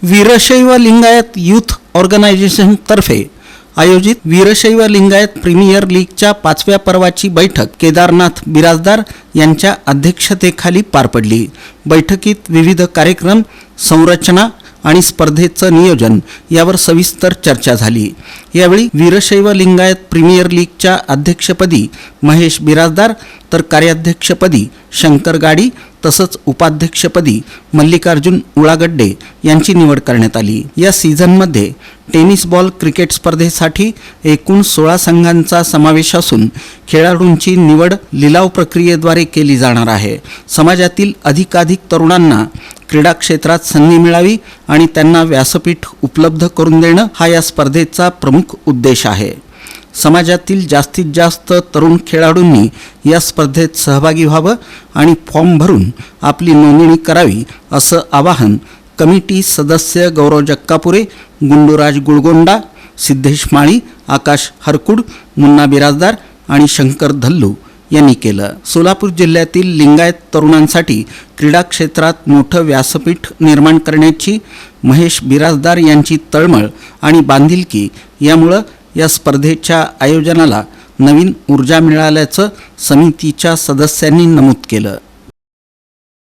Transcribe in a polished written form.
Veerashaiva Lingayat youth organisation तर्फे आयोजित Veerashaiva Lingayat premier लीगच्या 5व्या पर्वाची बैठक केदारनाथ बिराजदार यांच्या अध्यक्षतेखाली पार पडली। बैठकीत विविध कार्यक्रम, संरचना आणि स्पर्धेचं नियोजन यावर सविस्तर चर्चा झाली। यावेळी वीरशैव लिंगायत प्रीमियर लीगच्या अध्यक्षपदी महेश बिराजदार तर कार्याध्यक्षपदी शंकर गाडी तसंच उपाध्यक्षपदी मल्लिकार्जुन उळागड्डे यांची निवड करण्यात आली। या सीझनमध्ये टेनिस बॉल क्रिकेट स्पर्धेसाठी एकूण 16 संघांचा समावेश असून खेळाडूंची निवड लिलाव प्रक्रियेद्वारे केली जाणार आहे। समाजातील अधिकाधिक तरुणांना क्रीडा क्षेत्रात संधी मिळावी आणि त्यांना व्यासपीठ उपलब्ध करून देणं हा या स्पर्धेचा प्रमुख उद्देश आहे। समाजातील जास्तीत जास्त तरुण खेळाडूंनी या स्पर्धेत सहभागी व्हावं आणि फॉर्म भरून आपली नोंदणी करावी असं आवाहन कमिटी सदस्य गौरव जक्कापुरे, गुंडूराज गुळगोंडा, सिद्धेश माळी, आकाश हरकुड, मुन्ना बिराजदार आणि शंकर धल्लू यांनी केलं। सोलापूर जिल्ह्यातील लिंगायत तरुणांसाठी क्रीडा क्षेत्रात मोठं व्यासपीठ निर्माण करण्याची महेश बिराजदार यांची तळमळ आणि बांधिलकी यामुळे या स्पर्धेच्या आयोजनाला नवीन ऊर्जा मिळाल्याचं समितीच्या सदस्यांनी नमूद केलं।